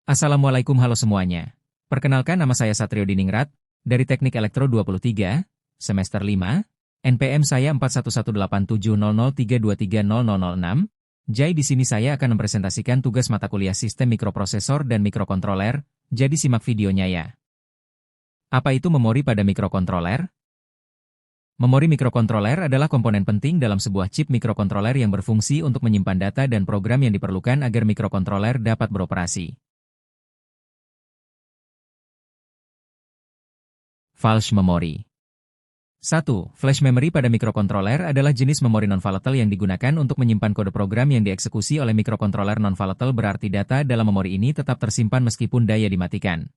Assalamualaikum, halo semuanya. Perkenalkan, nama saya Satrio Diningrat, dari Teknik Elektro 23, semester 5, NPM saya 41870032300006. Jadi di sini saya akan mempresentasikan tugas mata kuliah Sistem Mikroprosesor dan Mikrokontroler, jadi simak videonya ya. Apa itu memori pada mikrokontroler? Memori mikrokontroler adalah komponen penting dalam sebuah chip mikrokontroler yang berfungsi untuk menyimpan data dan program yang diperlukan agar mikrokontroler dapat beroperasi. Flash memory. 1. Flash memory pada mikrokontroler adalah jenis memori non-volatile yang digunakan untuk menyimpan kode program yang dieksekusi oleh mikrokontroler non-volatile, berarti data dalam memori ini tetap tersimpan meskipun daya dimatikan.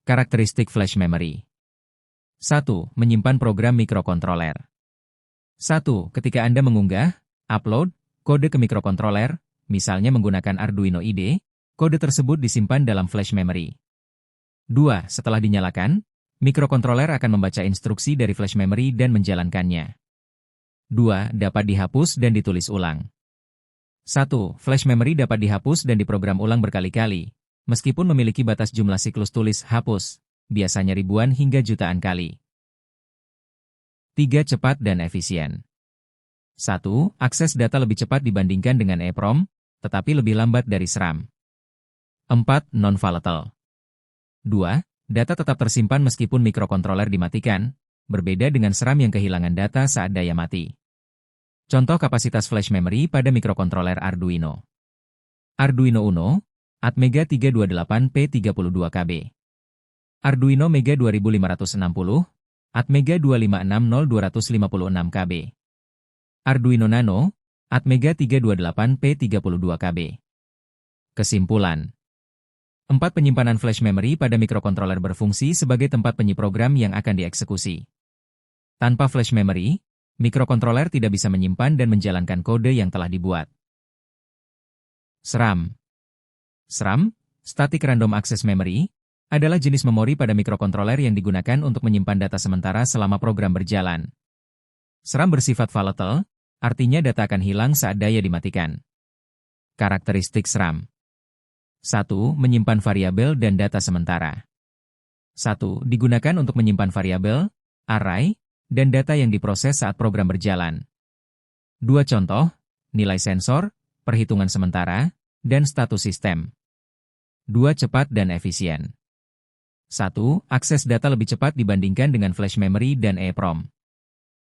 Karakteristik flash memory. 1. Menyimpan program mikrokontroler. 1. Ketika Anda mengunggah, upload, kode ke mikrokontroler, misalnya menggunakan Arduino IDE, kode tersebut disimpan dalam flash memory. 2. Setelah dinyalakan, mikrokontroler akan membaca instruksi dari flash memory dan menjalankannya. 2. Dapat dihapus dan ditulis ulang. 1. Flash memory dapat dihapus dan diprogram ulang berkali-kali, meskipun memiliki batas jumlah siklus tulis hapus, biasanya ribuan hingga jutaan kali. 3. Cepat dan efisien. 1. Akses data lebih cepat dibandingkan dengan EEPROM, tetapi lebih lambat dari SRAM. 4. Non-volatile. 2. Data tetap tersimpan meskipun mikrokontroler dimatikan, berbeda dengan SRAM yang kehilangan data saat daya mati. Contoh kapasitas flash memory pada mikrokontroler Arduino. Arduino Uno, Atmega 328P32KB. Arduino Mega 2560, Atmega 2560256KB. Arduino Nano, Atmega 328P32KB. Kesimpulan. 4. Penyimpanan flash memory pada mikrokontroler berfungsi sebagai tempat penyiprogram yang akan dieksekusi. Tanpa flash memory, mikrokontroler tidak bisa menyimpan dan menjalankan kode yang telah dibuat. SRAM. SRAM, Static Random Access Memory, adalah jenis memori pada mikrokontroler yang digunakan untuk menyimpan data sementara selama program berjalan. SRAM bersifat volatile, artinya data akan hilang saat daya dimatikan. Karakteristik SRAM. 1. Menyimpan variabel dan data sementara. 1. Digunakan untuk menyimpan variabel, array, dan data yang diproses saat program berjalan. 2 contoh, nilai sensor, perhitungan sementara, dan status sistem. 2 Cepat dan efisien. 1. Akses data lebih cepat dibandingkan dengan flash memory dan EEPROM.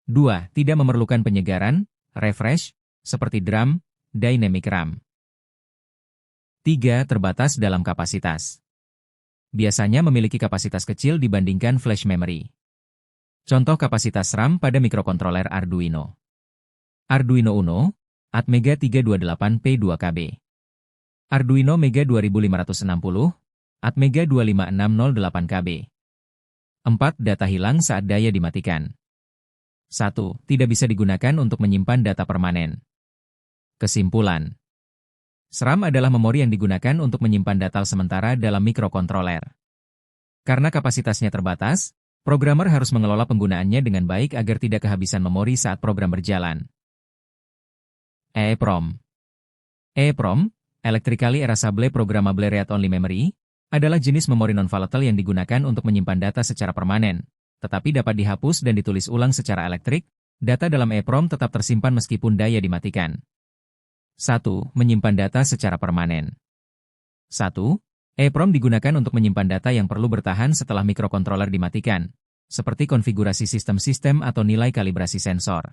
2. Tidak memerlukan penyegaran, refresh, seperti DRAM, Dynamic RAM. 3. Terbatas dalam kapasitas. Biasanya memiliki kapasitas kecil dibandingkan flash memory. Contoh kapasitas RAM pada mikrokontroler Arduino. Arduino Uno, Atmega 328P2KB. Arduino Mega 2560, Atmega 25608KB. 4. Data hilang saat daya dimatikan. 1. Tidak bisa digunakan untuk menyimpan data permanen. Kesimpulan. SRAM adalah memori yang digunakan untuk menyimpan data sementara dalam mikrokontroler. Karena kapasitasnya terbatas, programmer harus mengelola penggunaannya dengan baik agar tidak kehabisan memori saat program berjalan. EEPROM. EEPROM, Electrically Erasable Programmable Read-Only Memory, adalah jenis memori non-volatile yang digunakan untuk menyimpan data secara permanen, tetapi dapat dihapus dan ditulis ulang secara elektrik. Data dalam EEPROM tetap tersimpan meskipun daya dimatikan. 1. Menyimpan data secara permanen. 1. EEPROM digunakan untuk menyimpan data yang perlu bertahan setelah mikrokontroler dimatikan, seperti konfigurasi sistem-sistem atau nilai kalibrasi sensor.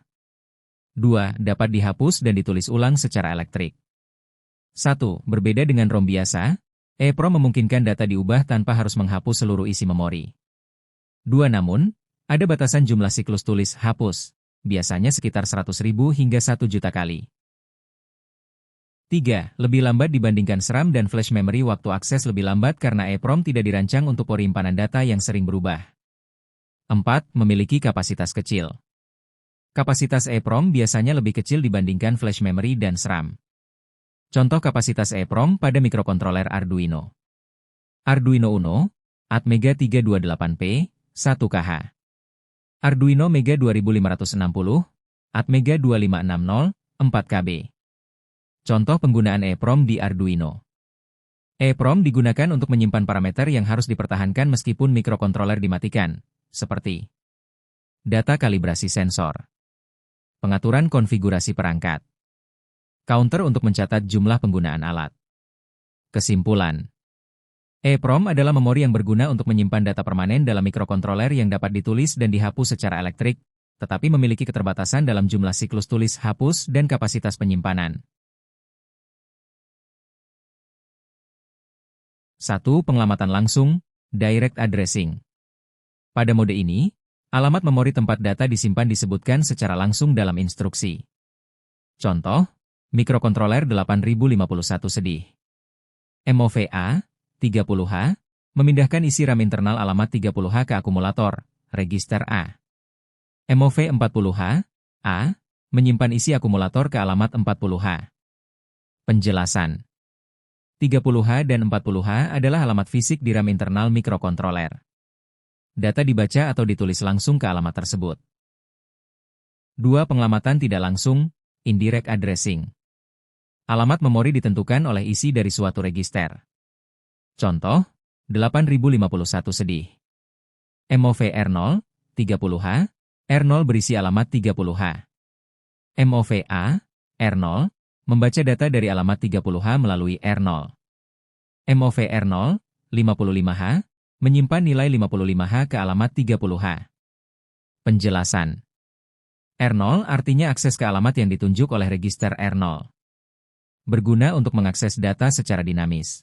2. Dapat dihapus dan ditulis ulang secara elektrik. 1. Berbeda dengan ROM biasa, EEPROM memungkinkan data diubah tanpa harus menghapus seluruh isi memori. 2. Namun, ada batasan jumlah siklus tulis hapus, biasanya sekitar 100.000 hingga 1 juta kali. 3. Lebih lambat dibandingkan SRAM dan flash memory. Waktu akses lebih lambat karena EEPROM tidak dirancang untuk penyimpanan data yang sering berubah. 4. Memiliki kapasitas kecil. Kapasitas EEPROM biasanya lebih kecil dibandingkan flash memory dan SRAM. Contoh kapasitas EEPROM pada mikrokontroler Arduino. Arduino Uno, Atmega 328P, 1KH. Arduino Mega 2560, Atmega 2560, 4KB. Contoh penggunaan EEPROM di Arduino. EEPROM digunakan untuk menyimpan parameter yang harus dipertahankan meskipun mikrokontroler dimatikan, seperti data kalibrasi sensor, pengaturan konfigurasi perangkat, counter untuk mencatat jumlah penggunaan alat. Kesimpulan: EEPROM adalah memori yang berguna untuk menyimpan data permanen dalam mikrokontroler yang dapat ditulis dan dihapus secara elektrik, tetapi memiliki keterbatasan dalam jumlah siklus tulis hapus dan kapasitas penyimpanan. 1. Pengelamatan langsung, Direct Addressing. Pada mode ini, alamat memori tempat data disimpan disebutkan secara langsung dalam instruksi. Contoh, mikrokontroler 8051 sedih. MOVA 30H, memindahkan isi RAM internal alamat 30H ke akumulator, register A. MOV 40H, A, menyimpan isi akumulator ke alamat 40H. Penjelasan: 30H dan 40H adalah alamat fisik di RAM internal mikrokontroler. Data dibaca atau ditulis langsung ke alamat tersebut. 2. Pengelamatan tidak langsung, Indirect Addressing. Alamat memori ditentukan oleh isi dari suatu register. Contoh, 8051 sedih. MOV R0, 30H, R0 berisi alamat 30H. MOVA, R0, membaca data dari alamat 30H melalui R0. MOV R0, 55H, menyimpan nilai 55H ke alamat 30H. Penjelasan: R0 artinya akses ke alamat yang ditunjuk oleh register R0. Berguna untuk mengakses data secara dinamis.